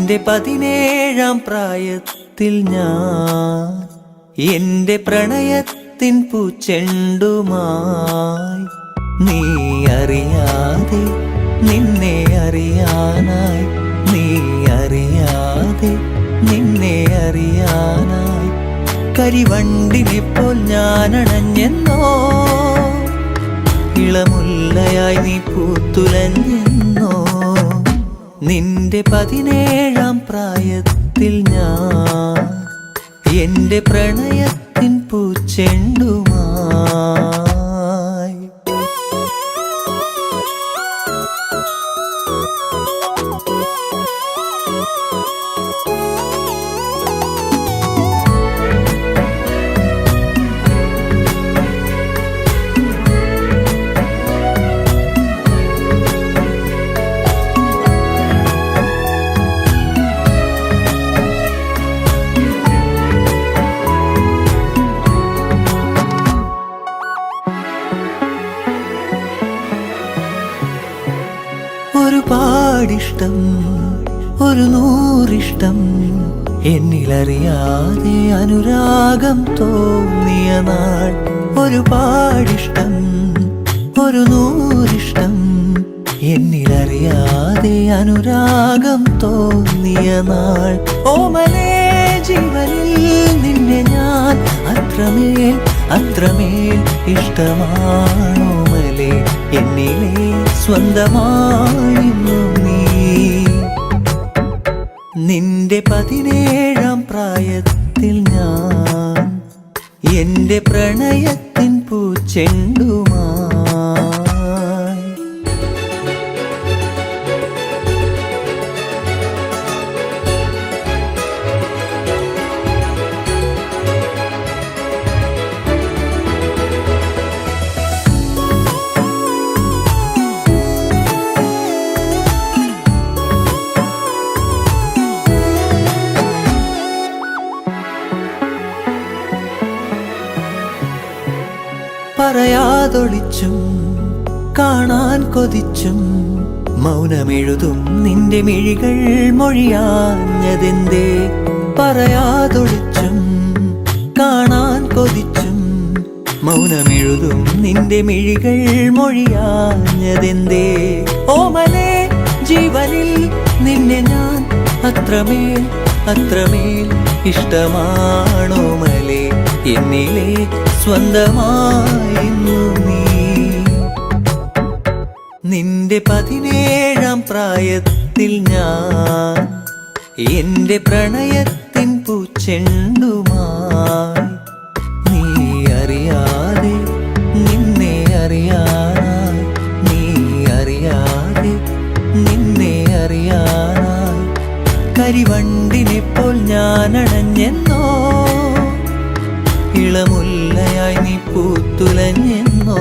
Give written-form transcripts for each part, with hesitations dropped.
നിന്റെ 17-ാം പ്രായത്തിൽ ഞാൻ എന്റെ പ്രണയത്തിൻ പൂച്ചെണ്ടുമായി നീ അറിയാതെ നിന്നെ അറിയാനായി നീ അറിയാതെ നിന്നെ അറിയാനായി കരിവണ്ടിനെപ്പോൾ ഞാൻ അണഞ്ഞെന്നോ ഇളമുല്ലയായി നീ പൂത്തുലഞ്ഞെന്നോ നിന്റെ 17-ാം പ്രായത്തിൽ ഞാൻ എന്റെ പ്രണയത്തിൻ പൂച്ചെണ്ടുമായി ഒരുപാടിഷ്ടം ഒരു നൂറിഷ്ടം എന്നിലറിയാതെ അനുരാഗം തോന്നിയ നാൾ ഒരുപാടിഷ്ടം ഒരു നൂറിഷ്ടം എന്നിലറിയാതെ അനുരാഗം തോന്നിയ നാൾ ഓമലേ ജീവനിൽ നിന്നെ ഞാൻ അത്രമേൽ അത്രമേൽ ഇഷ്ടമാണോമലേ എന്നിലെ സ്വന്തമായിരുന്നു നീ നിന്റെ 17-ാം പ്രായത്തിൽ ഞാൻ എന്റെ പ്രണയത്തിൻ പൂച്ചെണ്ടുമായി പറയാതൊളിച്ചും കാണാൻ കൊതിച്ചും മൗനമെഴുതും നിന്റെ മിഴികൾ മൊഴിയാഞ്ഞതെന്തേ പറയാതൊളിച്ചും കാണാൻ കൊതിച്ചും മൗനമെഴുതും നിന്റെ മിഴികൾ മൊഴിയാഞ്ഞതെന്തേ ഓമലേ ജീവനിൽ നിന്നെ ഞാൻ അത്രമേൽ അത്രമേൽ ഇഷ്ടമാണോമലേ എന്നിലെ സ്വന്തമായിരുന്നു നീ നിന്റെ 17-ാം പ്രായത്തിൽ ഞാൻ എന്റെ പ്രണയത്തിൻ പൂച്ചെണ്ടുമായി നീ അറിയാതെ നിന്നെ അറിയാനായി നീ അറിയാതെ നിന്നെ അറിയാനായി കരിവണ്ടിനെപ്പോൾ ഞാൻ അണഞ്ഞെന്നോ ഇളമുല്ലയായി നീ പൂത്തുലഞ്ഞെന്നോ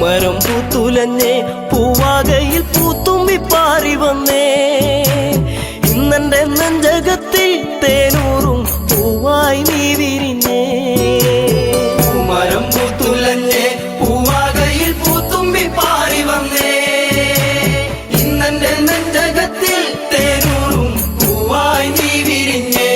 മരം പൂത്തുലഞ്ഞേ പൂവാകയിൽ പൂത്തുമ്പി പാറി വന്നേ ഇന്നെന്റെ നെഞ്ചകത്തിൽ തേനൂറും പൂവായി നീ വിരിഞ്ഞേ മരം പൂത്തുലഞ്ഞേ പൂവാകയിൽ പൂത്തുമ്പി പാറി വന്നേ ഇന്നെന്റെ നെഞ്ചകത്തിൽ തേനൂറും പൂവായി നീ വിരിഞ്ഞേ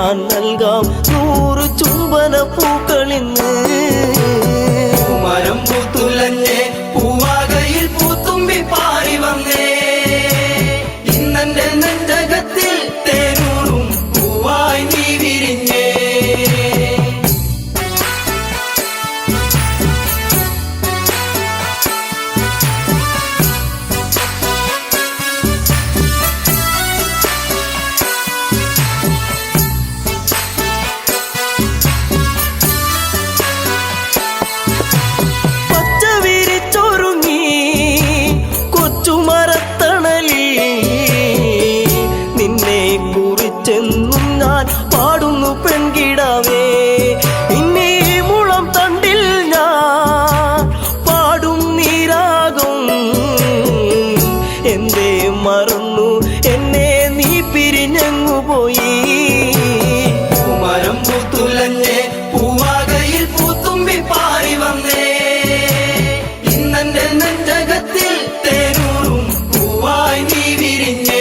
ഞാൻ നൽകാം 100 ചുംബന പൂക്കളിന്ന്. പൂമരം പൂത്തുലഞ്ഞേ പൂവാകയിൽ പൂത്തുമ്പി പാറി വന്നേ ഇന്നെന്റെ നെഞ്ചകത്തിൽ തേനൂറും പൂവായി നീ വിരിഞ്ഞേ. ചെന്നും ഞാൻ പാടുന്നു പെൺകിടാവേ, ഇന്നീ മുളം തണ്ടിൽ ഞാൻ പാടും നീരാകും. എന്തേ മറന്നു എന്നെ നീ പിരിഞ്ഞങ്ങു പോയി. പൂമരം പൂത്തുലഞ്ഞേ പൂവാകയിൽ പൂത്തുമ്പി പാറി വന്നേ ഇന്നെന്റെ നെഞ്ചകത്തിൽ തേനൂറും പൂവായി നീ വിരിഞ്ഞേ.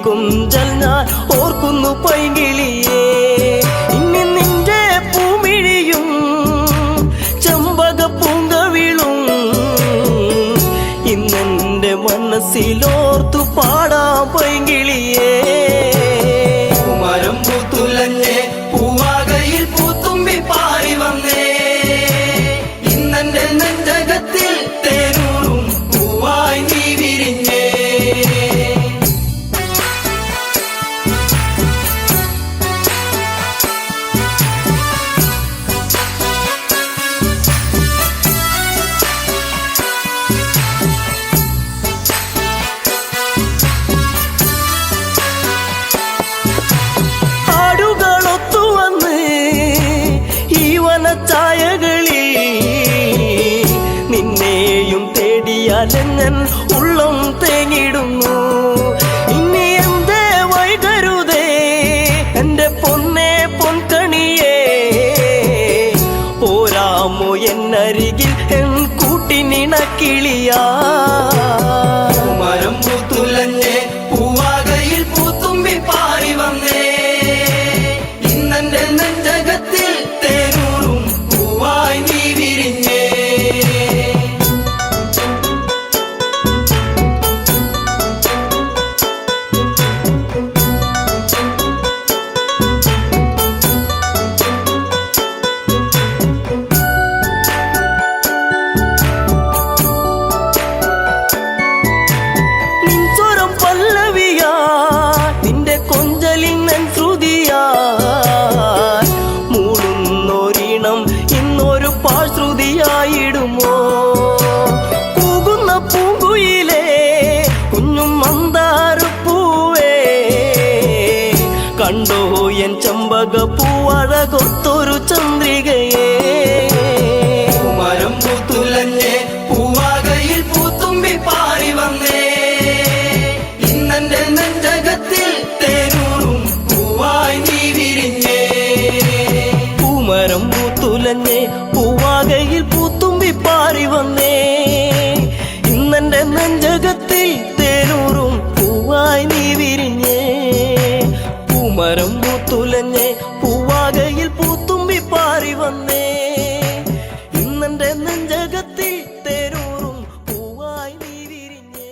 കുഞ്ചൽ ഞാൻ ഓർക്കുന്നു പൈങ്കിളിയേ, ഇനി നിന്റെ പൂമിഴിയും ചെമ്പക പൂങ്കവിളും ഇന്നെന്റെ മനസ്സിലോർത്തു പാടാം പൈങ്കിളിയേ. പൂമരം പൂത്തുലഞ്ഞേ പൂവാകയിൽ പൂത്തുമ്പി പാറി വന്നേ ഇന്നെന്റെ നെഞ്ചകത്തിൽ തേനൂറും പൂവായി നീ വിരിഞ്ഞേ. ചായകളിൽ നിന്നെയും തേടിയാലെങ്ങൻ ഉള്ളം തേങ്ങിടുന്നു. ഇനി എന്തേ വൈകരുതേ എന്റെ പൊന്നേ പൊൻകണിയേ, പോരാമോ എന്നരികിൽ എൻ കൂട്ടിനിണക്കിളിയാ. പൂമരം പൂത്തുലഞ്ഞേ പൂവാകയിൽ പൂത്തുമ്പി പാറി വന്നേ ഇന്നെന്റെ നെഞ്ചകത്തിൽ തേനൂറും പൂവായി നീ വിരിഞ്ഞേ. നിൻസ്വരം പല്ലവിയാ നിന്റെ കൊഞ്ചലിൻ നൻ ശ്രുതിയാ, മൂളുന്നൊരിണം ഇന്നൊരു പാശ്രുതിയായിടുമോ. കൂകുന്ന പൂങ്കുയിലേ കുഞ്ഞും മന്ദാരപ്പൂവേ, കണ്ടോ എൻ ചെമ്പക പൂവഴകൊത്തൊരു ചന്ദ്രികയേ. പൂമരം പൂത്തുലഞ്ഞേ പൂവാകയിൽ പൂത്തുമ്പി പാറി വന്നേ ഇന്നെന്റെ നെഞ്ചകത്തിൽ തേനൂറും പൂവായി നീ വിരിഞ്ഞേ. പൂമരം പൂത്തുലഞ്ഞേ പൂവാകയിൽ പൂത്തുമ്പി പാറി വന്നേ ഇന്നെന്റെ നെഞ്ചകത്തിൽ തേനൂറും പൂവായി നീ വിരിഞ്ഞേ. പൂമരം പൂത്തുലഞ്ഞേ പൂവാകയിൽ പൂത്തുമ്പി പാറി വന്നേ ഇന്നെന്റെ നെഞ്ചകത്തിൽ തേനൂറും പൂവായി നീ വിരിഞ്ഞേ.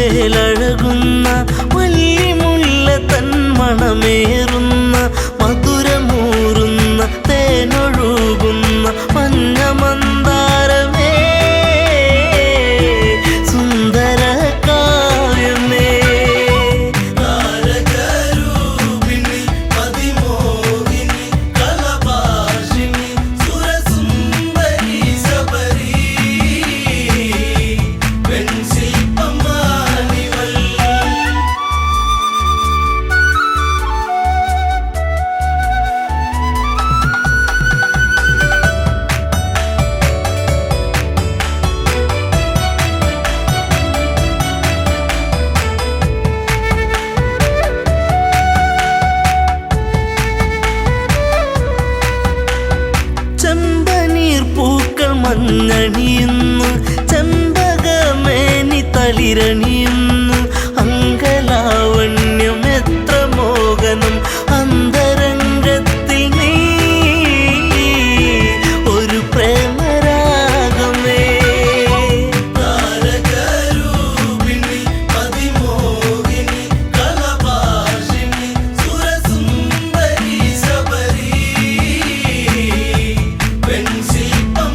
മഞ്ചേലഴകുന്ന വല്ലിമുല്ല തൻ മണമേറുന്ന മധുരമൂറുന്ന തേനൊഴുകുന്ന മഞ്ഞമന്ദാരമേ സുന്ദര കാവ്യമേ താരകരൂപിണി അതിമോഹിനി കലഭാഷിണി സുരസുന്ദരി ശബരി വെൺശില്പമാണിവൾ ചെമ്പനീർ പൂക്കൾ മഞ്ഞണിയുന്നു ചെമ്പകമേനി തളിരണിയുന്നു അങ്കലാവണ്യം എത്ര മോഹനം അന്തരംഗത്തിൽ നീ ഒരു പ്രേമരാഗമേ താരകരൂപിണി അതിമോഹിനി കലഭാഷിണി സുരസുന്ദരി ശബരി വെൺശില്പമാണിവൾ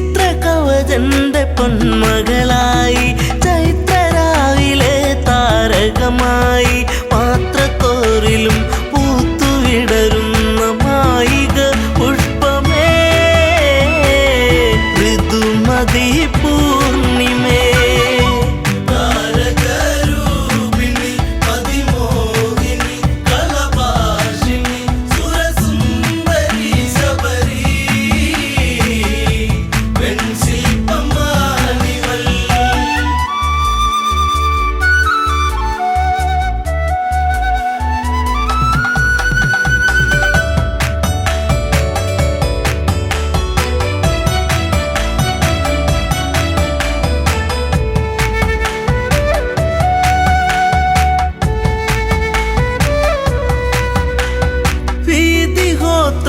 ചിത്രകവചന്റെ പൊന്മകളായി ചൈത്രരാവിലെ താരകമായി പാത്രത്തോറിലും പൂത്തുവിടരുന്ന മായിക പുഷ്പമേ ഋതുമതി പൂർണിമേ താരകരൂപിണി അതിമോഹിനി കലഭാഷിണി സുരസുന്ദരി ശബരി വെൺശില്പമാണിവൾ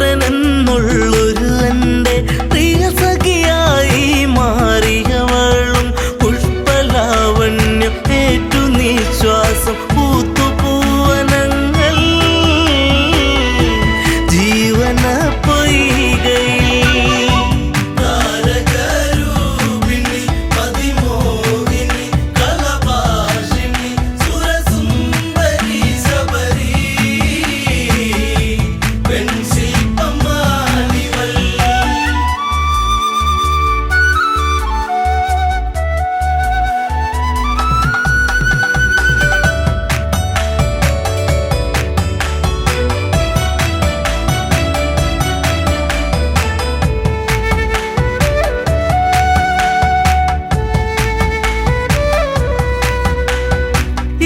വീതിഹോത്രനെന്നുള്ളൊരു എൻ്റെ പ്രിയ സഖിയായി മാറിയവളും പുഷ്പലാവണ്യം ഏറ്റു നിശ്വാസം പൂത്തുപൂവനങ്ങൾ ജീവന പൊയ്കയിൽ താരകരൂപിണി അതിമോഹിനി കലഭാഷിണി സുരസുന്ദരി ശബരി വെൺശില്പമാണിവൾ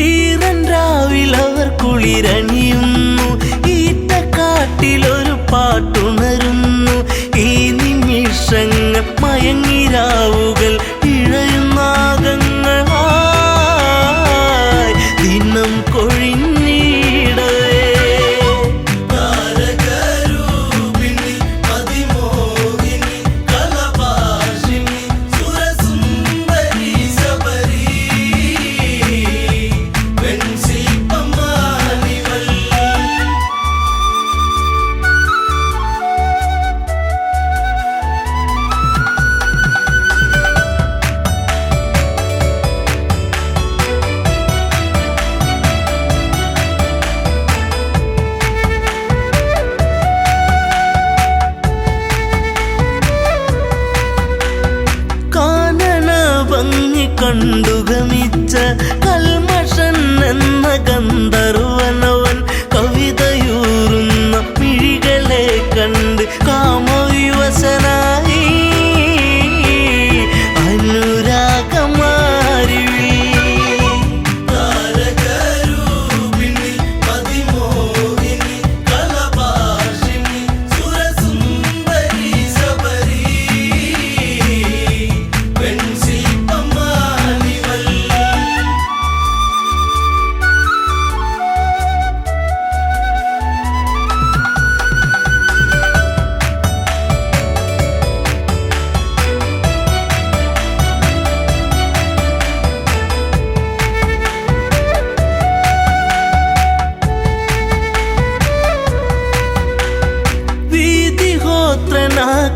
ഈറൻ രാവിലവർ കുളിരണിയുന്നു ഈറ്റക്കാട്ടിലൊരു പാട്ടുണരുന്നു ഈ നിമിഷങ്ങൾ മയങ്ങിരാവുകൾ ഇഴയുന്നാഗങ്ങളായി ദിനം കൊഴിഞ്ഞിടവേ താരകരൂപിണി അതിമോഹിനി കലഭാഷിണി സുരസുന്ദരി ശബരി വെൺശില്പമാണിവൾ കാനന ഭംഗി കണ്ടുഗമിച്ച കൽമഷൻ എന്ന ഗന്ധർവനവൻ കവിതയൂറുന്ന മിഴികളെ കണ്ട് കാമവിവശനായി അനുരാഗമാരിവി താരകരൂപിണി അതിമോഹിനി കലഭാഷിണി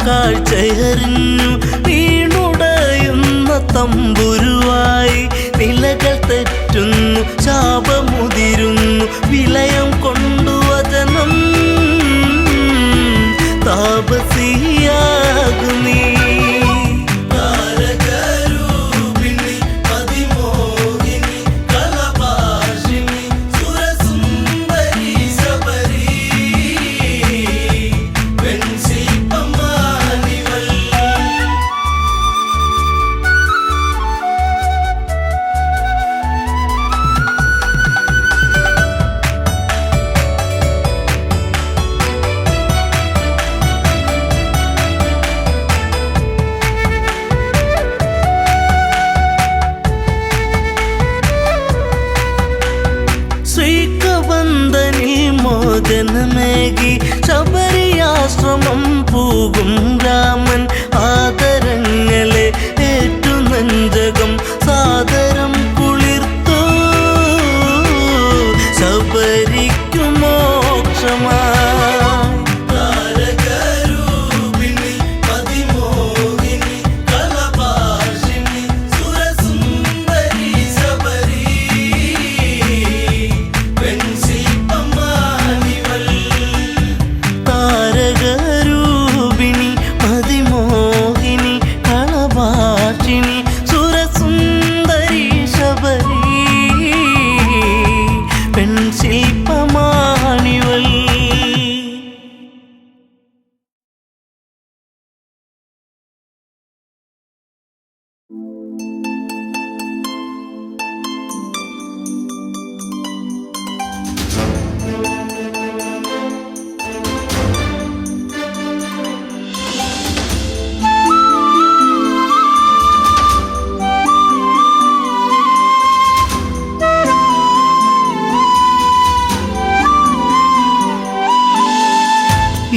കാഴ്ചയറിഞ്ഞു വീണുടയുന്ന തമ്പുരുവായി നിലകൾ തെറ്റുന്നു ശാപമുതിരുന്നു വിലയം കൊണ്ടു വചനം താപസിയാകു നീ താരകരൂപിണി അതിമോഹിനി കലഭാഷിണി സുരസുന്ദരി ശബരി വെൺശില്പമാണിവൾ ശ്രീകബന്ധനിൽ മോചനമേകി ശബരിയാശ്രമം പോകും രാമൻ ആദരങ്ങളെ ഏറ്റു നെഞ്ചകം സാദരം കുളിർത്തു ശബരിക്കു മോക്ഷമായി താരകരൂപിണി അതിമോഹിനി കലഭാഷിണി സുരസുന്ദരി ശബരി വെൺശില്പമാണിവൾ താരകരൂപിണി മതിമോഹിനി കളഭാഷിണി സുരസുന്ദരി ശബരി പെൺശില്പമാണിവൾ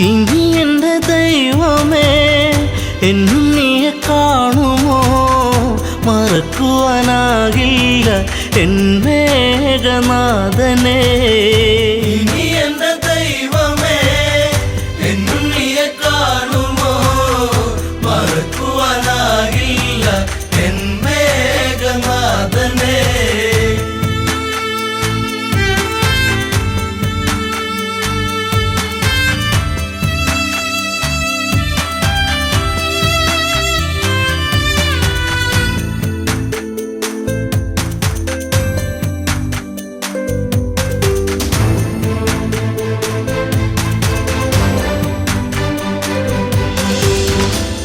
ഇനി എൻ്റെ ദൈവമേ എന്നുണ്ണിയെ കാണുമോ മറക്കുവാനാകില്ല എൻ മേഘനാഥനെ ഇനി എന്റെ ദൈവമേ എന്നുണ്ണിയെ കാണുമോ മറക്കുവാനാകില്ല എൻ മേഘനാഥനെ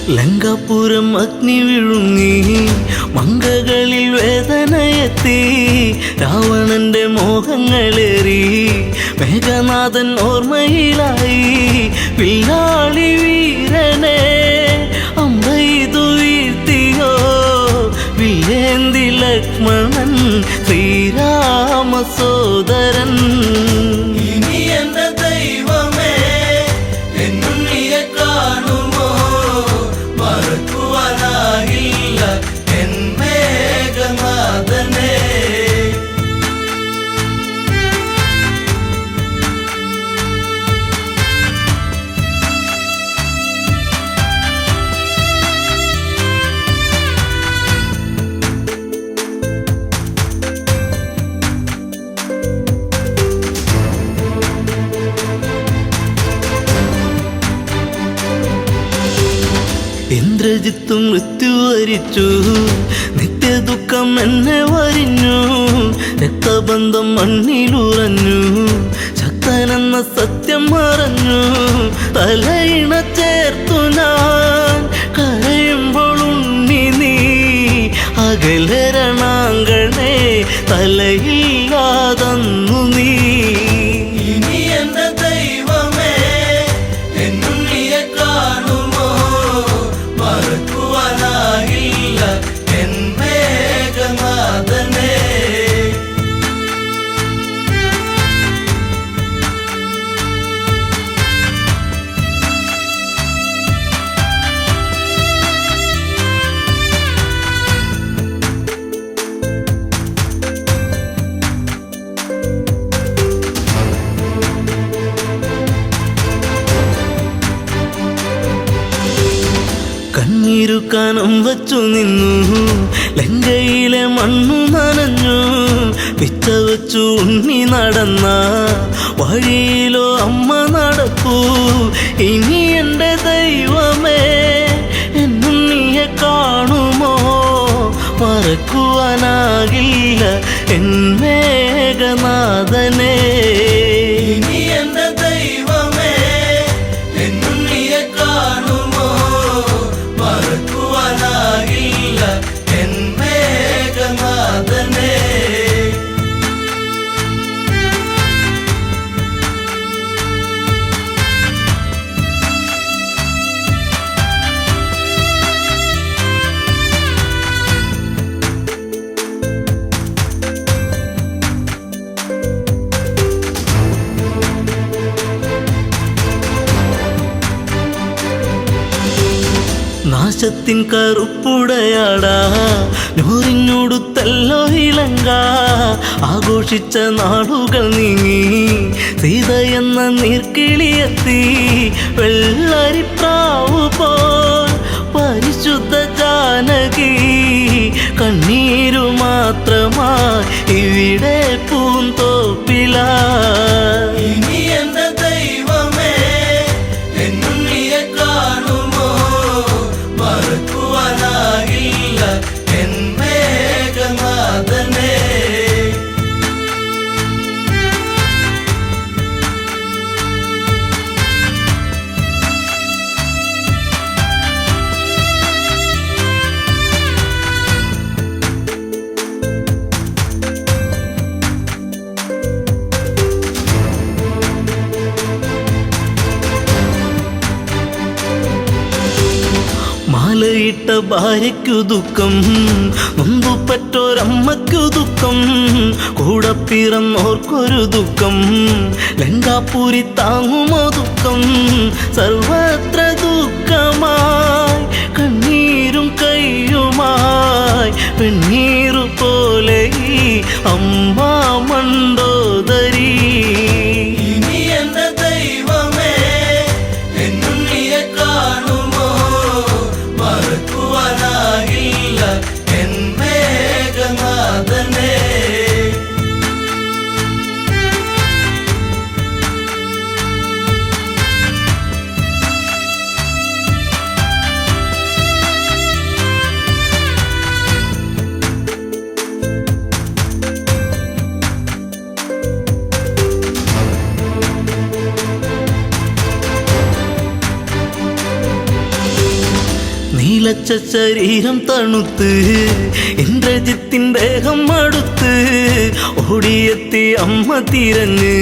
ലങ്കാപുരം അഗ്നി വിഴുങ്ങി മങ്കകളിൽ വേദനയെത്തി രാവണന്റെ മോഹങ്ങളേറി മേഘനാഥൻ ഓർമ്മയിലായി വില്ലാളി വീരനെ അമ്പെയ്തു വീഴ്ത്തിയോ വില്ലേന്തി ലക്ഷ്മണൻ ശ്രീരാമ സോദരൻ ഇനി എന്റെ ദൈവമേ എന്നുണ്ണിയെ കാണുമോ മറക്കുവാനാകില്ല എൻ മേഘനാഥനെ ഇന്ദ്രജിത്ത് മൃത്യു വരിച്ചു നിത്യദുഃഖം എന്നെ വരിഞ്ഞു രക്തബന്ധം മണ്ണിലുറഞ്ഞു ശക്തനെന്ന സത്യം മറഞ്ഞു തലയിണ ചേർത്തു ഞാൻ കരയുമ്പോൾ ഉണ്ണി നീ അകലരണാങ്കണേ തലയില്ലാതന്നു നീ ഇനി എന്റെ ദൈവമേ എന്നുണ്ണിയെ കാണുമോ മറക്കുവാനാകില്ല എൻ മേഘനാഥനെ കണ്ണീരു കനം വച്ചു നിന്നു, ലങ്കയിലെ മണ്ണു നനഞ്ഞു. പിച്ച വച്ചു ഉണ്ണി നടന്ന വഴിയിലോ അമ്മ നടക്കൂ. ഇനി എൻ്റെ ദൈവമേ, എന്നുണ്ണിയെ കാണുമോ? മറക്കുവാനാകില്ല എൻ മേഘനാഥനെ. ഇനി എന്റെ ദൈവമേ, എന്നുണ്ണിയെ കാണുമോ? മറക്കുവാനാകില്ല എൻ മേഘനാഥനെ. നാശത്തിൻ കറുപ്പുടയാടാ നൂറിഞ്ഞൊടുത്തല്ലോ ഇലങ്ക. ആഘോഷിച്ച നാളുകൾ നീങ്ങി, സീത എന്ന നീർക്കിളിയെത്തി. വെള്ളരിപ്രാവു പോൽ പരിശുദ്ധ ജാനകി, കണ്ണീരു മാത്രമായി ഇവിടെ പൂന്തോപ്പില. ഇനി എന്റെ ദൈവമേ, എന്നുണ്ണിയെ കാണുമോ? മറക്കുവാനാകില്ല എൻ മേഘനാഥനെ. മാലയിട്ട ഭാര്യയ്ക്കു ദുഃഖം, നൊന്തുപറ്റോരമ്മയ്ക്കു ദുഃഖം, കൂടെ പിറന്നോർക്കൊരു ദുഃഖം. ലങ്കാപുരി താങ്ങുമോ ദുഃഖം? സർവത്ര ദുഃഖമായി കണ്ണീരും കയ്യുമായി. പെണ്ണീറു പോലെ ഈ അമ്മ മണ്ടോദരി. ഇനി എന്റെ ദൈവമേ, എന്നുണ്ണിയെ കാണുമോ? മറക്കുവാനാകില്ല എൻ മേഘനാഥനെ. നീലച്ച ശരീരം തണുത്ത്, ഇന്ദ്രജിത്തിൻ ദേഹം അടുത്ത്. ഓടിയെത്തി അമ്മ തിരഞ്ഞ്,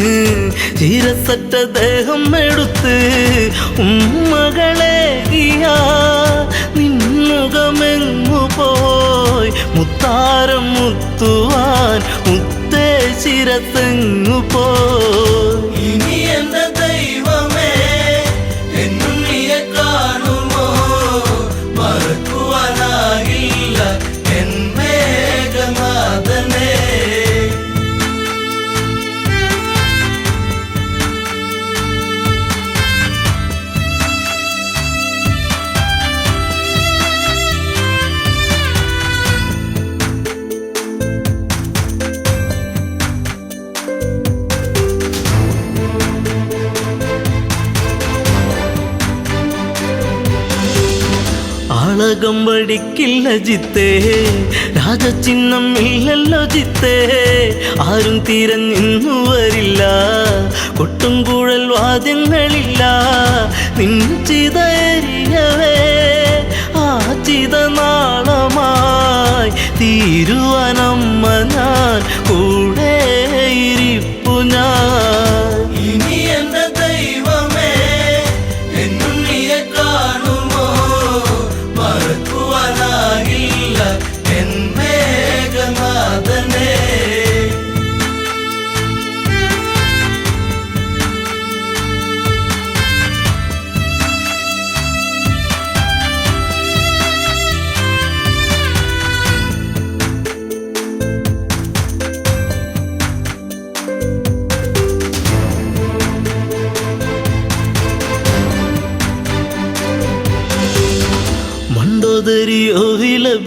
ചീരസറ്റ ദേഹം എടുത്ത്. ഉമ്മകളെ നിന്നുകമെങ്ങു പോയി? മുത്താരം മുത്തുവാൻ മുത്തേ ശിരത്തെങ്ങു പോയി? ഇനി എന്റെ ദൈവമേ, എന്നുണ്ണിയെ കാണുമോ? മറക്കുവാനാകില്ല എൻ മേഘനാഥനെ. ആളകം വടിക്കില്ല ജിത്തേ, രാജചിഹ്നം ഇല്ലല്ലോ ജിത്തേ. ആരും തിരഞ്ഞിന്നു വരില്ല, കൊട്ടും കുഴൽ വാദ്യങ്ങളില്ല. നിൻ ചിതയരിയവേ ആ ചിത നാളമായി തീരുവാനമ്മ ഞാൻ കൂടെ ഇരിപ്പു ഞാൻ. ഇനി എന്റെ ദൈവമേ, എന്നുണ്ണിയെ കാണുമോ? മറക്കുവാനാകില്ല എൻ മേഘനാഥനെ.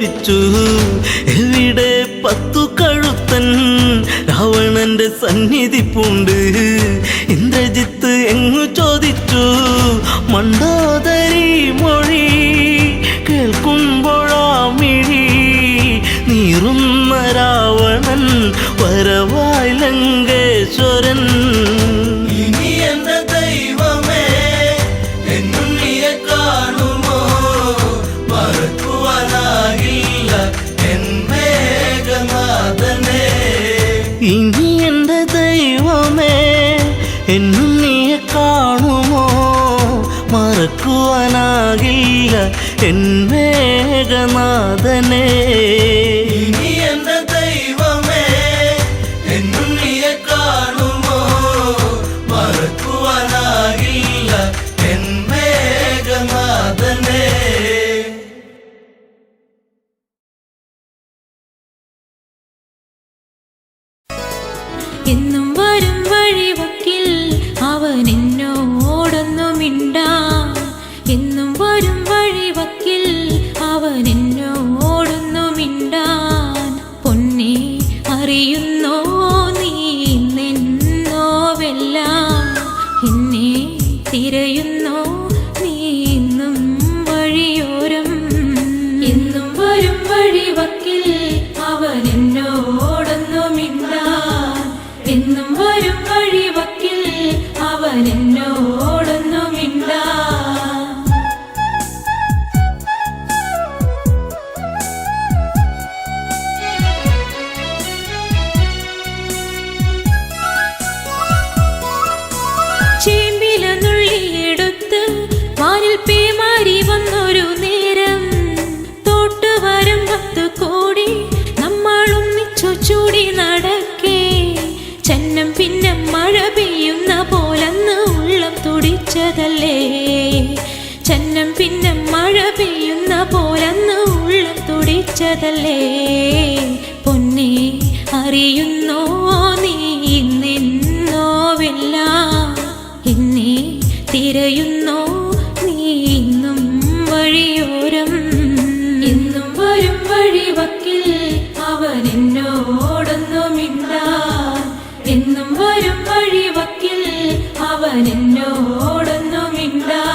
ചോദിച്ചു എവിടെ 10 കഴുത്തൻ രാവണന്റെ സന്നിധി പൂണ്ട് ഇന്ദ്രജിത്ത് എങ്ങു ചോദിച്ചു മണ്ടോദരി മൊഴി കേൾക്കുമ്പോഴാ മിഴി നീറുന്ന രാവണൻ വരവായി ലങ്കേശ്വരൻ ഇനി എന്റെ ദൈവമേ എന്നുണ്ണിയെ കാണുമോ മറക്കുവാനാകില്ല എൻ മേഘനാഥനെ ഇനി എൻ്റെ ദൈവമേ എന്നുണ്ണിയെ കാണുമോ മറക്കുവാനാകില്ല എൻ മേഘനാഥനെ ഇനി എന്റെ ദൈവമേ എന്നുണ്ണിയെ കാണുമോ മറക്കുവാനാകില്ല എൻ മേഘനാഥനെ എന്നും വരും വഴിവക്കിൽ അവൻ എന്നോടൊന്നു മിണ്ടാൻ എന്നും വരും വഴിവക്കിൽ അവൻ എന്നോടൊന്നു മിണ്ടാൻ പൊന്നെ അറിയുന്നോ നീ നിന്നോവെല്ലാം എന്നെ തിരയുന്നോ നീ ഇന്നും വഴിയോരം എന്നും വരും വഴിവക്കിൽ അവൻ എന്നോടൊന്നു മിണ്ടാൻ എന്നും വരും വഴിവക്കിൽ അവൻ എന്നോടൊന്നു മിണ്ടാൻ ചേമ്പില നുള്ളിയെടുത്ത് വാനിൽ പേമാരി വന്നൊരു നേരം തോട്ടുവരും 10 കോടി നമ്മൾ ഒന്നിച്ചു ചൂടി നടക്കേ ചന്നം പിന്നെ മഴ പെയ്യുന്ന പോലന്ന് ഉള്ളം തുടിച്ചതല്ലേ ചന്നം പിന്നെ മഴ പെയ്യുന്ന പോലന്ന് ഉള്ളം തുടിച്ചതല്ലേ പൊന്നെ അറിയുന്നോ നീ നിന്നോവെല്ലാം എന്നെ തിരയുന്നോ നീ ഇന്നും വഴിയോരം എന്നും വരും വഴിവക്കിൽ അവൻ എന്നോടൊന്നു മിണ്ടാൻ എന്നും വരും വഴിവക്കിൽ അവൻ എന്നോടൊന്നു മിണ്ടാൻ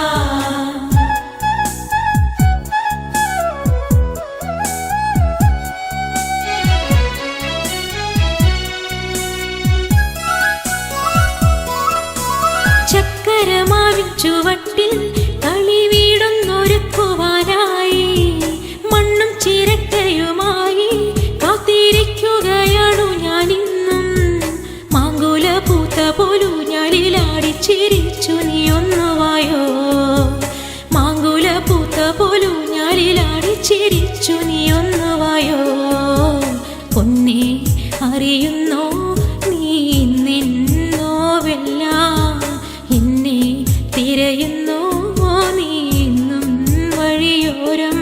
ചക്കരമാവിൻ ചുവട്ടിൽ കളി വീടൊന്നൊരുക്കുവാനായി മണ്ണും ചിരക്കയുമായി കാത്തിരിക്കുകയാണു ഞാനിന്നും മാങ്കുല പൂത്ത പോലു ഞാലിലാടി ചിരിച്ചു നീ ഒന്നുവായോ മാങ്കുല പൂത്ത പോലു ഞാലിലാടി ചിരിച്ചു നീ ഒന്നുവായോ പൊന്നെ അറിയുന്നോ നീ നിന്നോവെല്ലാം എന്നെ തിരയുന്നോ നീ ഇന്നും വഴിയോരം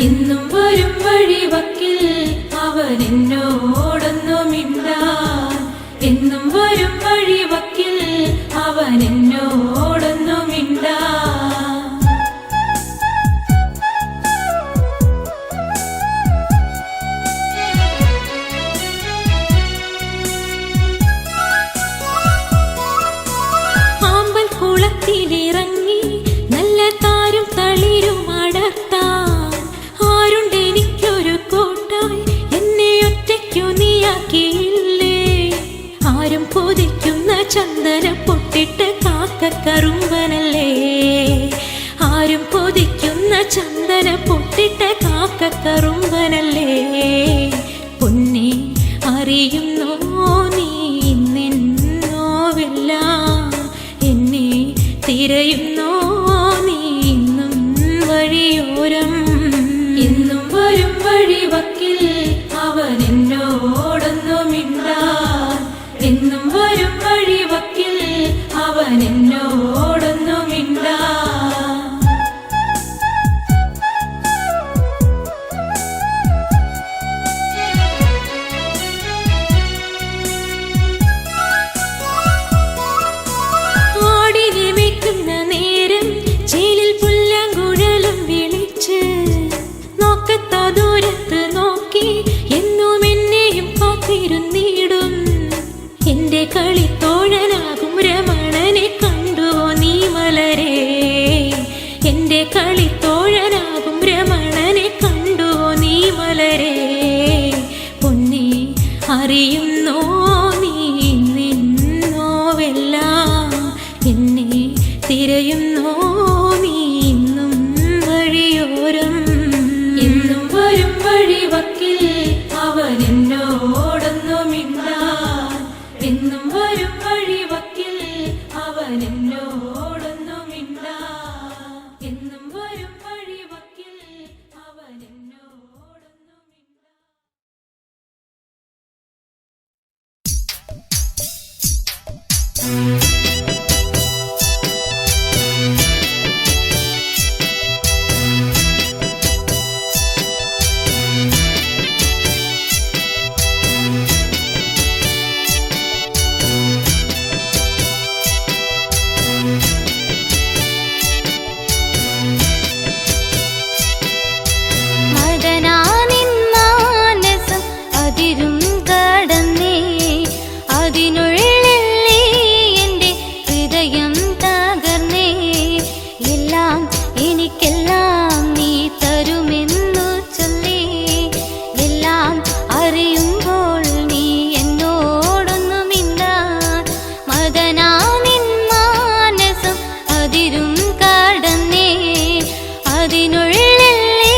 എന്നും വരും വഴിവക്കിൽ അവൻ എന്നോടൊന്നു മിണ്ടാൻ എന്നും വരും വഴിവക്കിൽ അവൻ എന്നോടൊന്നു മിണ്ടാൻ കുളത്തിലിറങ്ങി നല്ല താരും തളിരും അടർത്താൻ ആരുണ്ടെനിക്കൊരു കൂട്ടായി എന്നെ ഒറ്റയ്ക്കു വിരുന്നിടും എന്റെ കളിത്തോഴനാകും രമണനെ കണ്ടുവോ നീ മലരേ എന്റെ കളിത്തോഴനാകും രമണനെ കണ്ടുവോ നീ മലരേ പൊന്നേ അറിയുന്നോ നീ നിന്നോവെല്ലാം എന്നെ തിരയുന്നോ നീ ഇന്നും വഴിയോരം എന്നും വരും വഴിവക്കിൽ അവൻ എന്നോടൊന്നുമിണ്ടാൻ എന്നും വരും വഴിവക്കിൽ അവൻ എന്നോടൊന്നുമിണ്ടാൻ എന്നും വരും വഴിവക്കിൽ അവൻ എന്നോടൊന്നുമിണ്ടാൻ മദനാനിൻ മാനസം അതിരും കടന്നേ അതിനുള്ളിൽ നീ എൻ്റെ ഹൃദയം തകർന്നേ എല്ലാം എനിക്കെല്ലാം നീ തരുമെന്നു ചൊല്ലി എല്ലാം അറിയുമ്പോൾ നീ എന്നോടൊന്നുമില്ല മദനാനിൻ മാനസം അതിരും കടന്നേ അതിനുള്ളിൽ നീ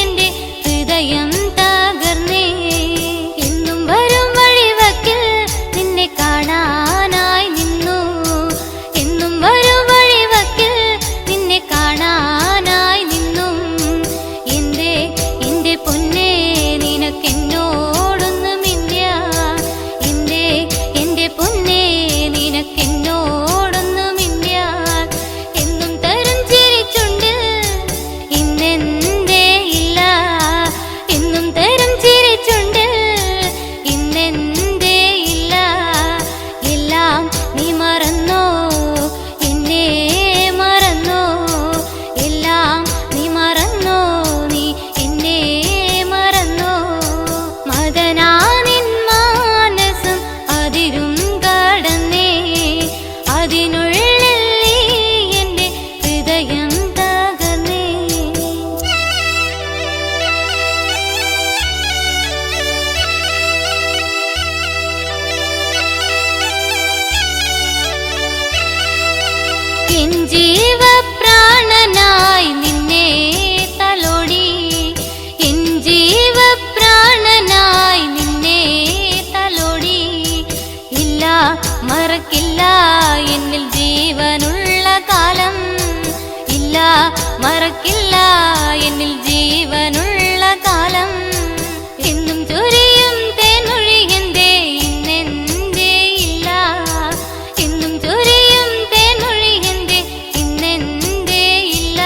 എൻ്റെ ഹൃദയം തകർന്നേ എന്നും വരും വഴിവക്കിൽ നിന്നെ കാണാനായി നിന്നു എന്നും വരും വഴിവക്കിൽ നിന്നെ കാണാനായി നിന്നും എൻ്റെ പൊന്നേ നിനക്കെന്നോടൊന്നുമില്ല എൻ്റെ പൊന്നേ നിനക്കെന്നോടൊന്നുമില്ല എന്നും തരും ചിരിച്ചുണ്ടിൽ ഇന്നെന്തേ ഇല്ല എന്നും തരും ചിരിച്ചുണ്ടിൽ ഇന്നെന്തേ ഇല്ല എല്ലാം നീ മറന്നോ എന്നെ മറന്നോ എല്ലാം നീ മറന്നോ നീ എന്നെ മറന്നോ മദനാനിൻ മാനസം അതിരും കടന്നേ അതിനുള്ളിൽ നീ എൻ്റെ ഹൃദയം തകർന്നേ എൻ ജീവപ്രാണനായി നിന്നെ തലോടി എൻ ജീവപ്രാണനായി നിന്നെ തലോടി ഇല്ല മറക്കില്ല എന്നിൽ ജീവനുള്ള കാലം ഇല്ല മറക്കില്ല എന്നിൽ ജീവനുള്ള കാലം എന്നും ചൊരിയും തേനൊഴിയന്തേ ഇന്നെന്തേ ഇല്ല എന്നും ചൊരിയും തേനൊഴിയന്തേ ഇന്നെന്തേ ഇല്ല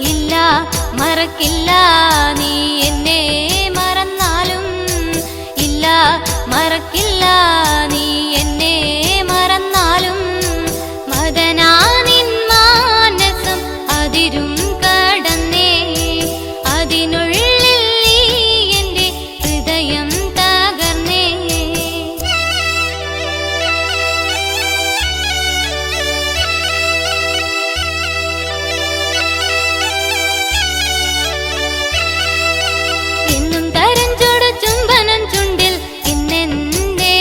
ഇല്ല മറക്കില്ല നീ എന്നെ മറന്നാലും ഇല്ല മറക്കില്ല നീ എന്നെ മറന്നാലും മദനാനിൻ മാനസം അതിരും കടന്നേ അതിനുള്ളിൽ നീ എൻ്റെ ഹൃദയം തകർന്നേ എന്നും തരം ചുട ചുംബനം ചുണ്ടിൽ ഇന്നെന്തേ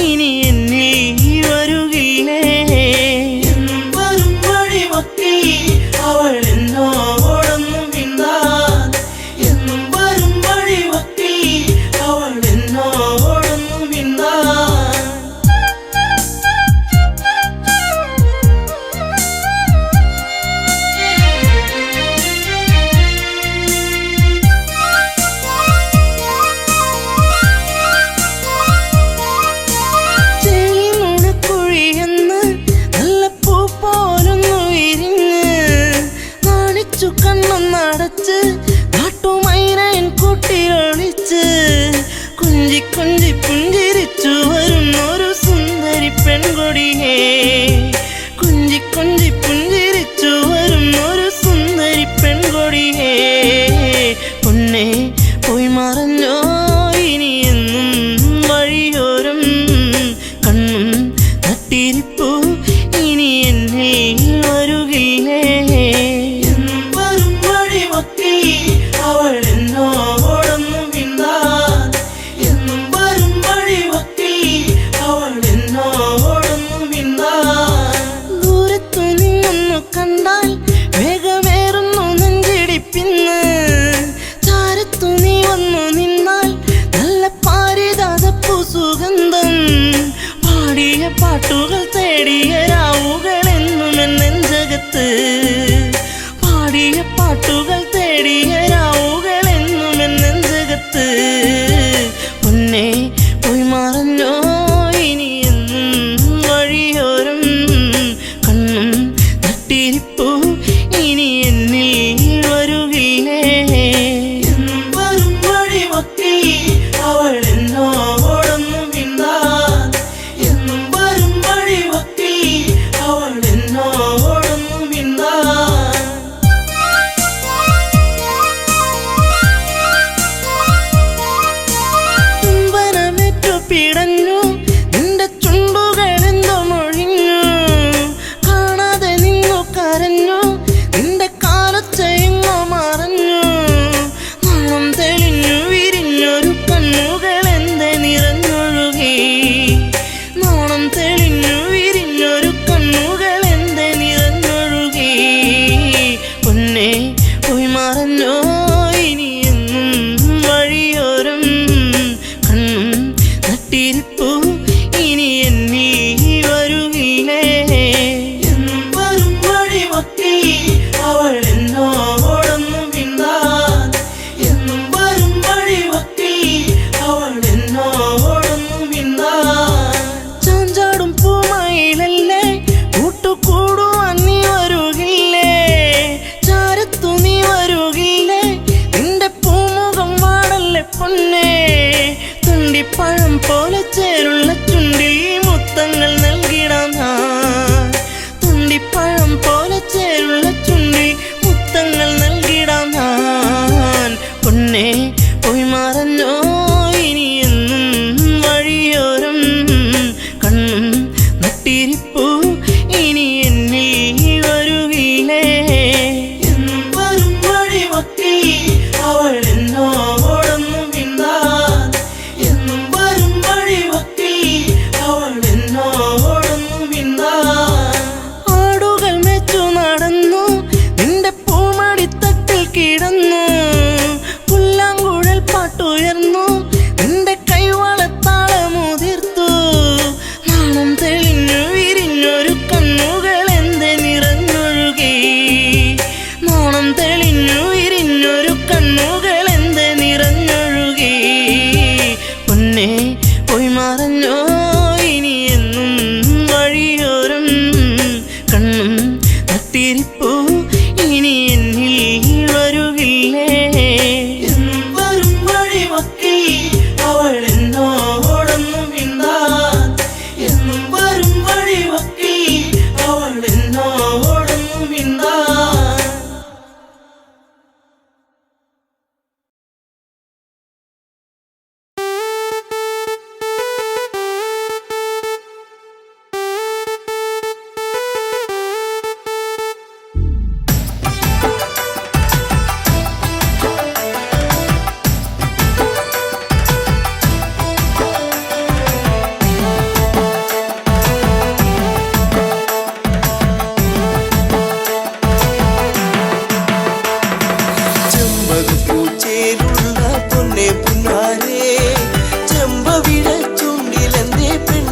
ഇനി എന്നിൽ വരുകില്ലേ എന്നും വരും വഴിവക്കിൽ അവൾ എന്നോടൊന്നും മിണ്ടാൻ എന്നും വരും വഴിവക്കിൽ അവൾ എന്നോടൊന്നും മിണ്ടാൻ ചെളിനുണക്കുഴിയെന്ന് നല്ല പൂ പോലൊന്നു വിരിഞ്ഞ് നാണിച്ചു കണ്ണൊന്നടച്ച് നാട്ടുമൈനൻ കൂട്ടിയൊളിച്ച് കുഞ്ചി കുഞ്ചി പുഞ്ചിരിച്ചു വരുന്നൊരു സുന്ദരി പെൺകൊടിയേ കുഞ്ചി കുഞ്ചി പുഞ്ചിരിച്ചു വരുന്നൊരു സുന്ദരി പെൺകൊടിയേ പൊന്നെ പോയി മറഞ്ഞോ ഇനി എന്നും വഴിയോരം കണ്ണും തട്ടിരിപ്പു ഇനി എന്നിൽ വരുകില്ലേ എന്നും വരും വഴിവക്കിൽ അവൾ എന്നോടൊന്നും മിണ്ടാൻ എന്നും വരും വഴിവക്കിൽ അവൾ എന്നോടൊന്നും മിണ്ടാൻ ദൂരത്തു നിന്നൊന്നു കണ്ടാൽ വേഗമേറുന്നു നെഞ്ചിടിപ്പിന്ന് ചാരത്തു നീ വന്നു നിന്നാൽ നല്ല പാരിതാതപ്പു സുഗന്ധം പാടിയ പാട്ടുകൾ തേടിയ രാവുകൾ എന്നും എന്നെഞ്ചകത്ത് പാടിയ പാട്ടുകൾ തേടിയ രാവുകൾ എന്നും എന്നെഞ്ചകത്ത് പൊന്നെ പോയി മറഞ്ഞോ ഇനി എന്നും വഴിയോരം കണ്ണും തട്ടിരിപ്പു ഇനി എന്നിൽ വരുകില്ലേ എന്നും വരും വഴിവക്കിൽ അവൾ എന്നോടൊന്നും മിണ്ടാൻ എന്നും വരും വഴിവക്കിൽ അവൾ എന്നോടൊന്നും മിണ്ടാൻ ചുംബനമേറ്റു പിടഞ്ഞു നിന്റെ ചുണ്ടുകളെന്തോ മൊഴിഞ്ഞു കാണാതെ നിന്നു കരഞ്ഞു നിന്റെ കാലച്ചെങ്ങോ മറഞ്ഞു നാണം തെളിഞ്ഞു വിരിഞ്ഞൊരു കണ്ണുകൾ എന്റെ നിറഞ്ഞൊഴുകി നാണം തെളിഞ്ഞു വിരിഞ്ഞൊരു കണ്ണുകൾ എന്റെ നിറഞ്ഞൊഴുകി പൊന്നെ പോയി മറഞ്ഞോ ഇനി എന്നും വഴിയോരം കണ്ണും തട്ടിരിപ്പു ഇനി എന്നിൽ വരുകില്ലേ എന്നും വരും വഴിവക്കിൽ അവൾ എന്നോടൊന്നും മിണ്ടാൻ എന്നും വരും വഴിവക്കിൽ അവൾ എന്നോടൊന്നും മിണ്ടാൻ ചാഞ്ചാടും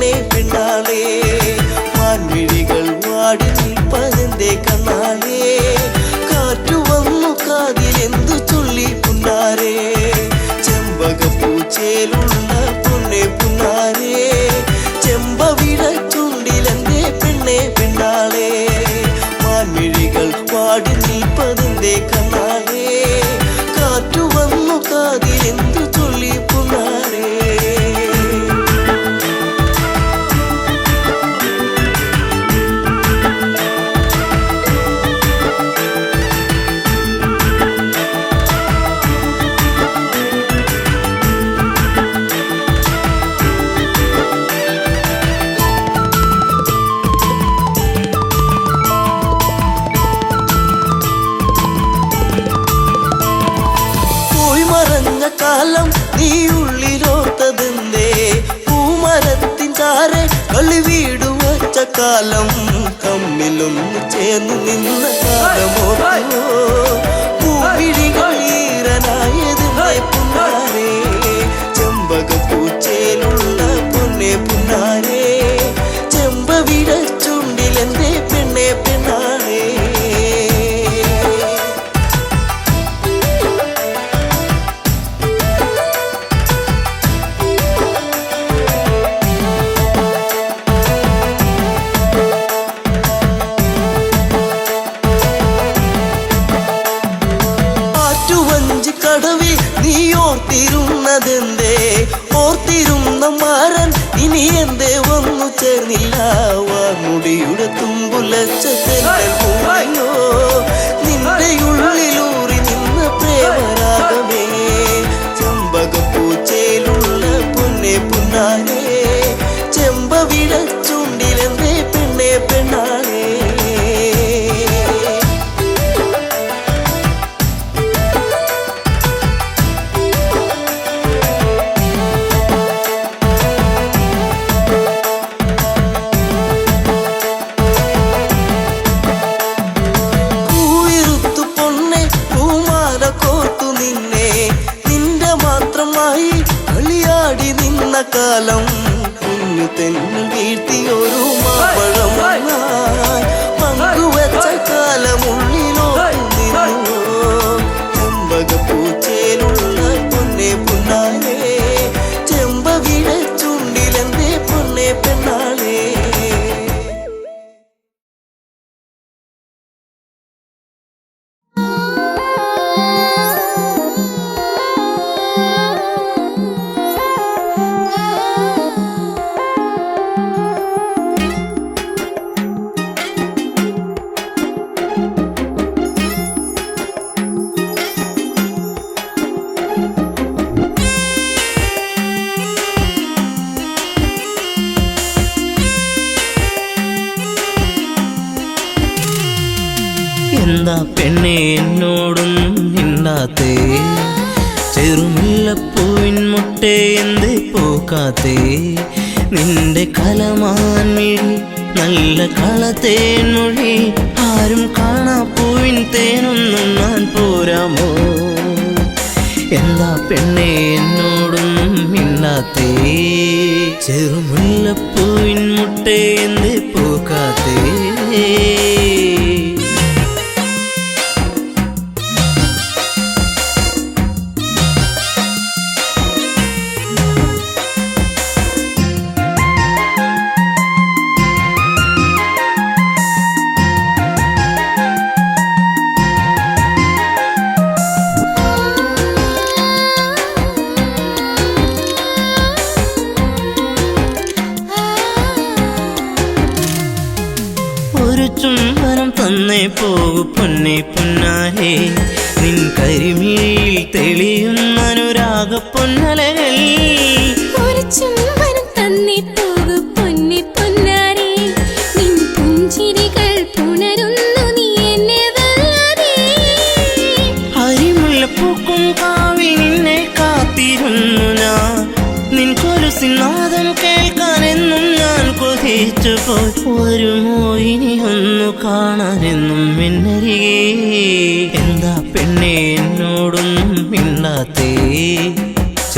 പെണ്ണെ പെണ്ണാളേ മാൻമിഴികൾ വാടി നിൽപ്പതെന്തേ കണ്ണാളേ കാറ്റു വന്നു കാതിലെന്തു ചൊല്ലി പുന്നാരേ ചെമ്പകപ്പൂച്ചേലുള്ള പൊന്നെ പുന്നാരേ ചെമ്പവിട ചുണ്ടിലെന്തേ പെണ്ണെ പെണ്ണാളേ മാൻമിഴികൾ വാടി നിൽപ്പതെന്തേ കണ്ണാളേ കാറ്റു വന്നു കാതിലെന്തു ചൊല്ലി പുന്നാരേ കാലം നീ ഉള്ളിലോത്തതെന്തേ പൂമരത്തിൻ ചാരെ കളി വീട് വച്ച കാലം തമ്മിലൊന്ന് ചേർന്ന് നിന്ന കാലമോ പൂവിഴികൾ ഈറനായതെന്തേ പുന്നാരേ ചെമ്പകപ്പൂച്ചേലുള്ള പൊന്നെ പുന്നാരേ ചെമ്പവിട ചുണ്ടിലെന്തേ പെണ്ണെ പെണ്ണാരേ കടവിൽ നീ ഓർത്തിരുന്നതെന്തേ ഓർത്തിരുന്ന മാരൻ ഇനി എന്തേ വന്നു ചേർന്നില്ല വാർമുടിയുടെ തുമ്പുലച്ചോ നിന്റെ ഉള്ളിലൂറി നിന്ന പ്രേമരാഗമേ ചെമ്പകപ്പൂച്ചേലുള്ള പൊന്നെ പുന്നാരേ ചെമ്പവിട ചുണ്ടിലെന്തേ പെണ്ണെ പെണ്ണാളേ കാലം കുഞ്ഞു തെന്നു വീഴ്ത്തിയൊരു മാപ്പഴം പങ്കുവച്ച കാലമുള്ളിലോ നിന്നു ചെമ്പകപ്പൂച്ചേലുള്ള പൊന്നെ പുന്നാരേ ചെമ്പവിട ചുണ്ടിലെന്തേ പൊന്നെ പെണ്ണാളേ എന്താ പെണ്ണെ എന്നോടൊന്നും മിണ്ടാത്തേ ചെറുമുല്ലപ്പൂവിൻ മുട്ടേ എന്തേ പോക്കാത്തേ നിന്റെ കലമാൻ മിഴി നല്ല കളത്തേൻ മൊഴി ആരും കാണാ പൂവിൻ തേനൊന്നും ഞാൻ പോരാമോ എന്താ പെണ്ണെ എന്നോടൊന്നും മിണ്ടാത്തേ ചെറുമുല്ലപ്പൂവിൻ മുട്ടേ എന്തേ പോക്കാത്തേ ചുംബനം തന്നേ പോകു പൊന്നെ പുന്നാരേ നിൻ കരിമിഴിയിൽ തെളിയുന്ന അനുരാഗ പൊന്നലകൾ ഒരു ചുംബനം തന്നേ പോകു പൊന്നെ പുന്നാരേ നിൻ പുഞ്ചിരികൾ പുണരുന്നു നീ എന്നെ വല്ലാതെ ഹരിമുല്ലപ്പൂക്കും കാവിൽ നിന്നെ കാത്തിരുന്നു ഞാൻ നിൻ കൊലുസിനാദം കേൾക്കാനെന്നും ഞാൻ കൊതിച്ചു പോയി വരുമോ ഇനി ഒന്നു കാണാനെന്നും എന്നരികെ എന്താ പെണ്ണെ എന്നോടൊന്നും മിണ്ടാത്തേ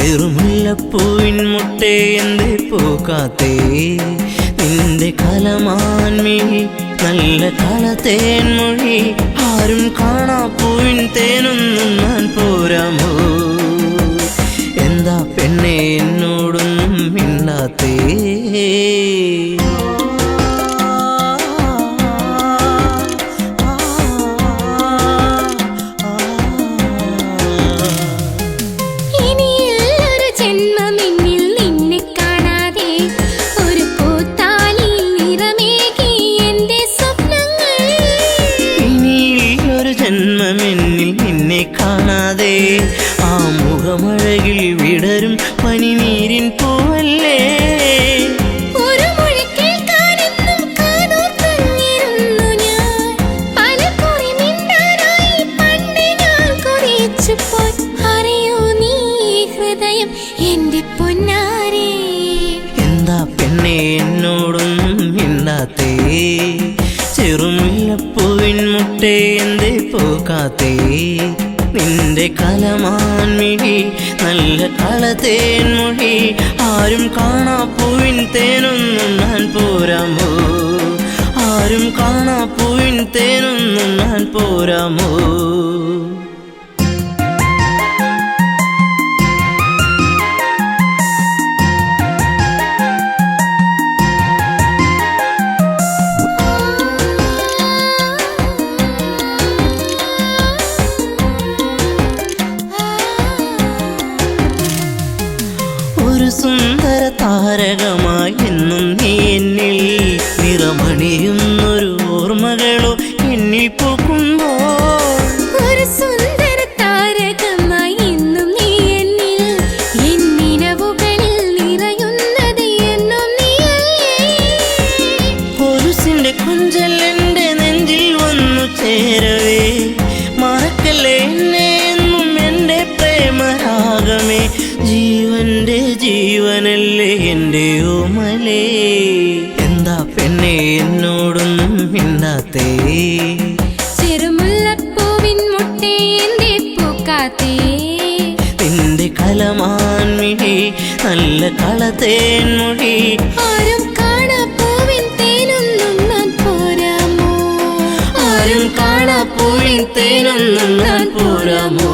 ചെറുമുല്ലപ്പൂവിൻ മുട്ടേ എന്തേ പൂക്കാത്തേ നിന്റെ കലമാൻമിഴി നല്ല കളത്തേൻമൊഴി ആരും കാണാ പൂവിൻ തേനൊന്നും ഞാൻ പോരാമോ എന്താ പെണ്ണെ എന്നോടൊന്നും മിണ്ടാത്തേ കാണാതെ ആ മുഖമഴകിൽ വിടരും പനിനീരിൻ പൂവല്ലേ ഒരു മൊഴി കേൾക്കാനെന്നും കാതോർത്തിരുന്നു ഞാൻ പലകുറി മിണ്ടാനായി പണ്ട് ഞാൻ കൊതിച്ചു പോയി അറിയോ നീ ഹൃദയം എന്റെ പൊന്നാരേ എന്താ പെണ്ണെ എന്നോടൊന്നും മിണ്ടാത്തേ ചെറുമുല്ലപ്പൂവിൻ മുട്ടേ എന്തേ പൂക്കാത്തേ നിന്റെ കലമാൻമിഴി നല്ല കളത്തേൻമൊഴി ആരും കാണാ പൂവിൻ തേനൊന്നും ഞാൻ പോരാമോ ആരും കാണാ പൂവിൻ തേനൊന്നും ഞാൻ പോരാമോ സുന്ദര താരകമായി എന്നും നീ എന്നിൽ നിറമണിയുന്നൊരു ഓർമ്മകളോ എന്നിൽ പൂക്കുമ്പോൾ ഒരു സുന്ദര താരകമായി എന്നും നീ എന്നിൽ എന്നിനവുകളിൽ നിറയുന്നത് എന്നും നീയല്ലേ കൊലുസിന്റെ കൊഞ്ചൽ എന്റെ നെഞ്ചിൽ വന്നു ചേരവേ മറക്കല്ലേ എന്നെ എന്നും എന്റെ പ്രേമരാഗമേ ജീവന്റെ ജീവനല്ലേ എൻ്റെ ഓമലേ എന്താ പെണ്ണെ എന്നോടൊന്നും മിണ്ടാത്തേ ചെറുമുല്ലപ്പൂവിൻ മുട്ടേ എന്തേ പൂക്കാത്തേ നിന്റെ കലമാൻമിഴി നല്ല കളത്തേൻമൊഴി ആരും കാണാ പൂവിൻ തേനൊന്നും ഞാൻ പോരാമോ ആരും കാണാ പൂവിൻ തേനൊന്നും ഞാൻ പോരാമോ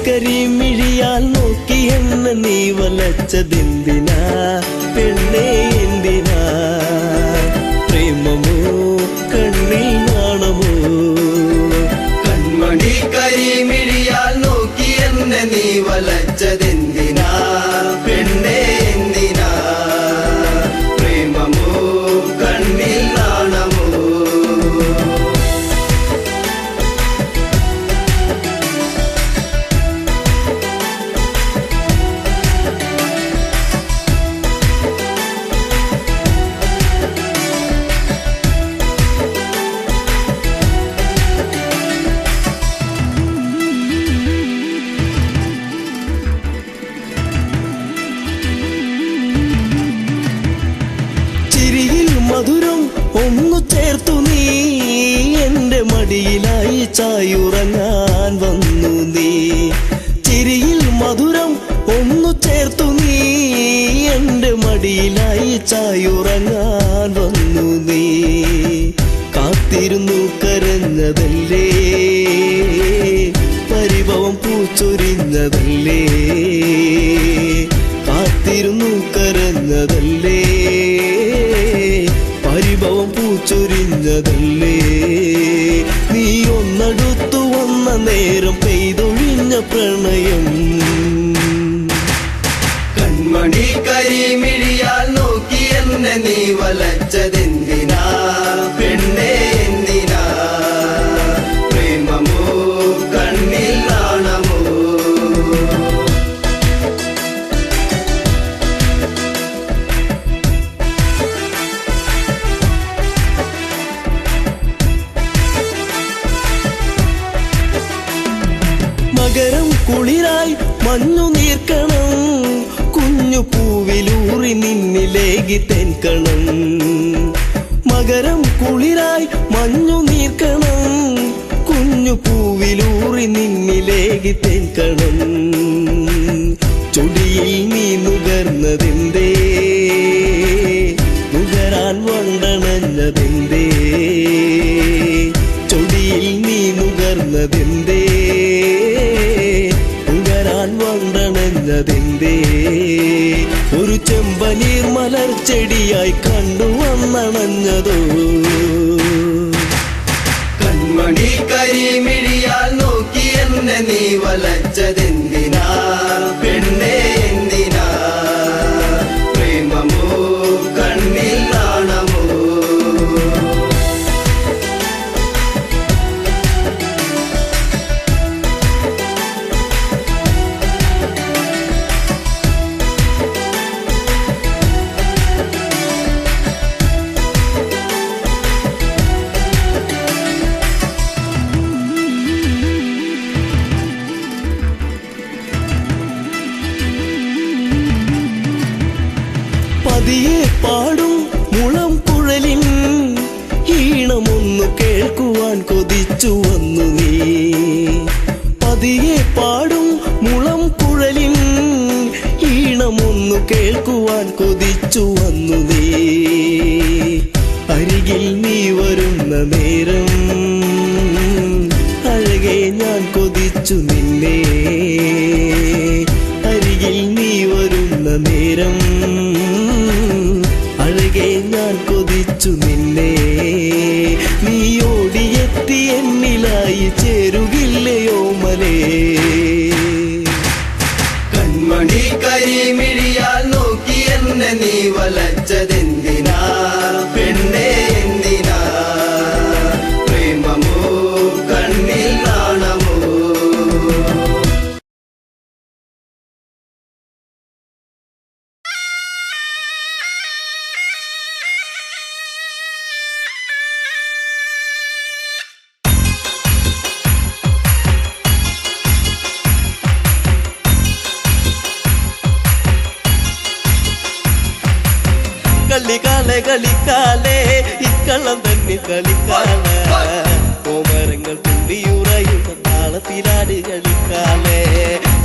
കരിമിഴിയാൽ നോക്കി എന്നെ നീ വലച്ചതെന്തിനാ പെണ്ണേ എന്തിനാ പ്രേമമോ കണ്ണിൽ നാണമോ കൺമണി കരിമിഴിയാൽ നോക്കി എന്നെ നീ വലച്ചതെന്തിനാ പെണ്ണേ എന്തിനാ പ്രേമമോ കണ്ണിൽ നാണമോ മധുരം ഒന്നു ചേർത്തു നീ എന്റെ മടിയിലായി ചായുറങ്ങാൻ വന്നു നീ ചിരിയിൽ മധുരം ഒന്നു ചേർത്തു നീ എന്റെ മടിയിലായി ചായുറങ്ങാൻ വന്നു നീ കാത്തിരുന്നു കരഞ്ഞതല്ലേ പരിഭവം പൂച്ചൊരിഞ്ഞതല്ലേ കാത്തിരുന്നു കരഞ്ഞതല്ലേ പരിഭവം പൂച്ചൊരിഞ്ഞതല്ലേ നീ ഒന്നടുത്തു വന്ന നേരം പെയ്തൊഴിഞ്ഞ പ്രണയം കൺമണി കരിമിഴിയാൽ നോക്കി എന്നെ നീ വലച്ചതെന്തിനാ പെണ്ണേ എന്തിനാ പ്രേമമോ കണ്ണിൽ നാണമോ മകരം കുളിരായി മഞ്ഞു നീർക്കണം കുഞ്ഞു പൂവിലൂറി നിന്നിലേകി തെൻകണം മകരം കുളിരായി മഞ്ഞു നീർക്കണം കുഞ്ഞു പൂവിലൂറി നിന്നിലേകി തെൻകണം ചൊടിയിൽ നീ നുകർന്നതെന്തേ നുകരാൻ വണ്ടണഞ്ഞതെന്തേ ചൊടിയിൽ നീ നുകർന്നതെന്തേ നുകരാൻ വണ്ടണഞ്ഞതെന്തേ ഒരു ചെമ്പനീർ മലർ ചെടിയായി കണ്ടുവന്നണഞ്ഞതോ കൺമണി കരിമിഴിയാൽ നോക്കി എന്നെ നീ വലച്ചതെന്തിനാ പെണ്ണേ എന്തിനാ പ്രേമമോ കണ്ണിൽ നാണമോ പതിയെ പാടും മുളം കുഴലിൻ ഈണമൊന്നു കേൾക്കുവാൻ കൊതിച്ചു വന്നു നീ പതിയെ പാടും മുളം കുഴലിൻ ഈണമൊന്നു കേൾക്കുവാൻ കൊതിച്ചു വന്നു നീ അരികിൽ നീ വരുന്ന നേരം അഴകെ ഞാൻ കൊതിച്ചു നിന്നെ അരികിൽ നീ വരുന്ന നേരം അഴകെ ഞാൻ കൊതിച്ചു നിന്നെ നീ ഓടിയെത്തി എന്നിലായി ചേരുകില്ലയോ മലേ കൺമണി കരിമിഴിയാൽ നോക്കി എന്നെ നീ വലച്ചതെന്തിനാ പെണ്ണേ എന്തിനാ പ്രേമമോ കണ്ണിൽ നാണമോ കളിക്കാലെ കളിക്കാലേ ഇക്കള്ളം തന്നെ കളിക്കാല കോമരങ്ങൾ തുള്ളിയുറയുന്ന താളത്തിലാട് കളിക്കാലേ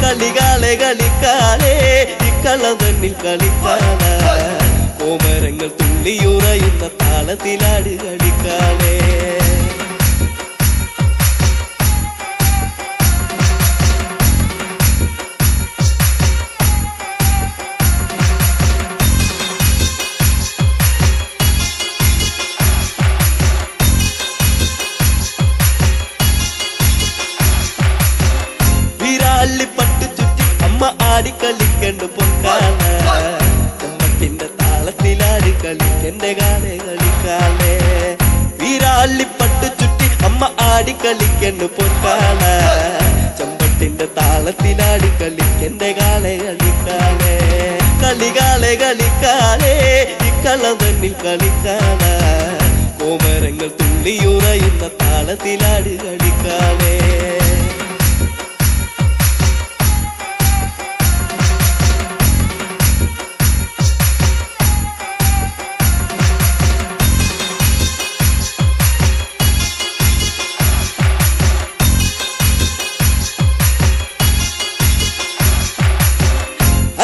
കളികാലെ കളിക്കാലേ ഇക്കള്ളം തന്നെ കളിക്കാല കോമരങ്ങൾ തുള്ളിയുറയുന്ന താളത്തിലാട് കളിക്കാലേ പട്ട് ചുറ്റി അമ്മ ആടിക്കളിക്കണ്ട് പൊക്കാല ചമ്മത്തിന്റെ താളത്തിലാടി കളിക്കന്റെ കാലേ കളിക്കാലേ വീരാളിപ്പട്ട് ചുറ്റി അമ്മ ആടിക്കളിക്കണ്ട് പൊക്കാല ചമ്പട്ടിന്റെ താളത്തിലാടി കളിക്കന്റെ കാലേ കളിക്കാലേ കളികാലേ കളിക്കാലേ ഇക്കള്ളം തന്നിൽ കളിക്കാല കോമരങ്ങൾ തുള്ളിയുറയുന്ന താളത്തിലാടി കളിക്കാലേ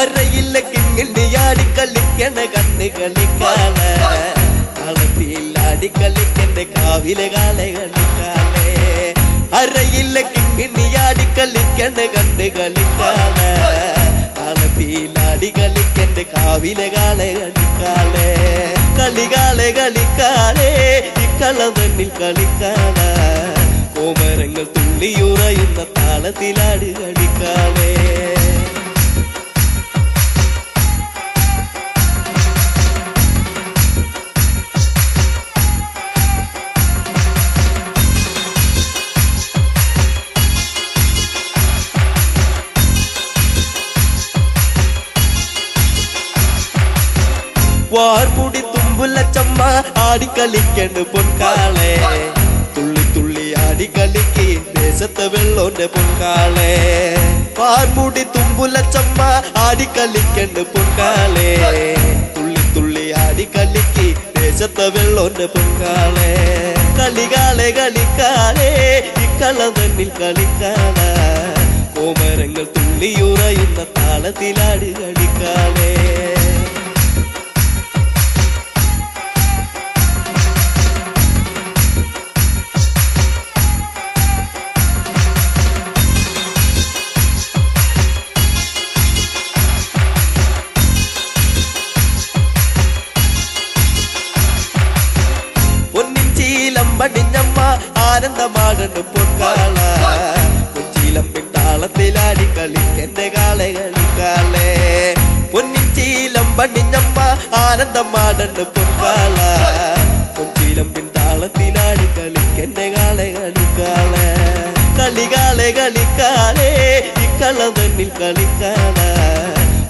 അരയില്ല കിങ്ങിണ്ടിയാടി കളിക്കണ്ട കണ്ണ് കളിക്കാല കളത്തിലാടി കളിക്കണ്ട കാവിലെ കാല കളിക്കാലേ അരയില്ല കിങ്ങിണ്ടിയാടി കളിക്കണ്ട കണ്ണ് കളിക്കാല കളത്തിലാടി കളിക്കണ്ട കാവിലെ കാല കളിക്കാലേ കളികാലേ കളിക്കാലേ ഇക്കള്ളം തന്നിൽ കളിക്കാല കോമരങ്ങൾ തുള്ളിയുറയുന്ന താളത്തിലാട് കളിക്കാലേ വാർമുടി തുമ്പുല ചമ്മ ആടിക്കളിക്കണ്ട് പൊൻകാളെ തുള്ളി തുള്ളി ആടി ആടി കളിക്ക് ദേശത്തെ വെള്ളോന്റെ പൊങ്കാളെ പാർമുടി തുമ്പുലച്ചമ്മ ആടി കളിക്കണ്ട് പൊങ്കാളെ തുള്ളി തുള്ളി ആടി കളിക്ക് ദേശത്തെ വെള്ളോന്റെ പൊങ്കാളെ കളികാളെ കളിക്കാളെ ഇക്കളം തന്നിൽ കളിക്കാള കോമരങ്ങൾ തുള്ളിയുറയുന്ന താളത്തിലാടി കളിക്കാളെ പടിഞ്ഞമ്മ ആനന്ദമാടണ് പൊങ്കാള കൊച്ചിയിലമ്പിൻ താളത്തിലാടി കളിക്കെന്റെ കാളെ കളിക്കാളെ പൊന്നിച്ചീലം പടിഞ്ഞമ്മ ആനന്ദമാടണ് പൊങ്കാള കൊച്ചിയിലമ്പിൻ താളത്തിലാടി കളിക്കെന്റെ കാളെ കളിക്കാളെ കളികാളെ കളിക്കാളെ ഇക്കളം തന്നിൽ കളിക്കാള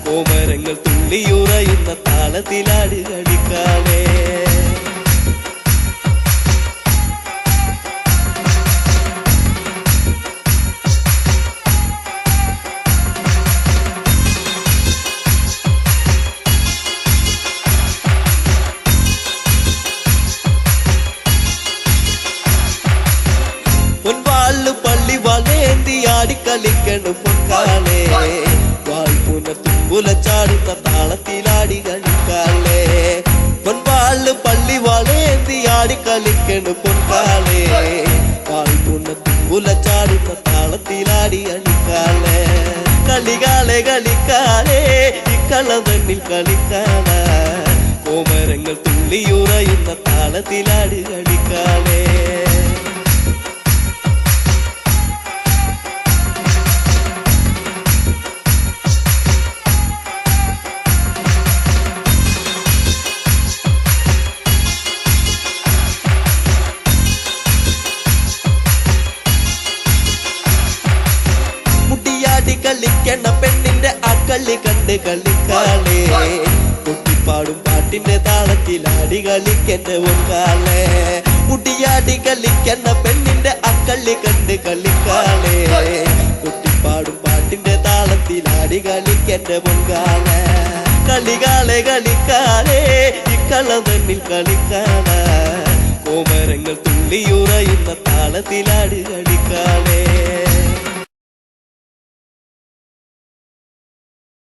കോമരങ്ങൾ തുള്ളിയുറയുന്ന താളത്തിലാടി കളിക്കാളെ പള്ളി വളേന്തി ആടി കളിക്കണ് പൊങ്കാളെ വാൾപുന തുമ്പുല ചാടുന്ന താളത്തിലാടി കളിക്കാളെ പൊൻവാള് പള്ളി വളേന്തി ആടി കളിക്കണ് പൊങ്കാളെ വാൾപുന തുമ്പുല ചാടുന്ന താളത്തിലാടി കളിക്കാളെ കളികാളെ കളിക്കാളെ ഇക്കളം തന്നിൽ കളിക്കാള കോമരങ്ങൾ തുള്ളിയുറയുന്ന താളത്തിലാടി കളിക്കാളെ കളിക്കണ പെണ്ണിന്റെ അക്കളി കണ്ട് കളിക്കാളെ കുട്ടിപ്പാടും പാട്ടിന്റെ താളത്തിലാടി കളിക്കന്റെ പൊങ്കാളെ മുടിയാടി കളിക്കണ പെണ്ണിന്റെ അക്കളി കണ്ട് കളിക്കാളെ കുട്ടിപ്പാടും പാട്ടിന്റെ താളത്തിലാടി കളിക്കന്റെ പൊങ്കാളെ കളികാളെ കളിക്കാളെ ഇക്കളം തന്നിൽ കളിക്കാള കോമരങ്ങൾ തുള്ളിയുറയുന്ന താളത്തിലാടി കളി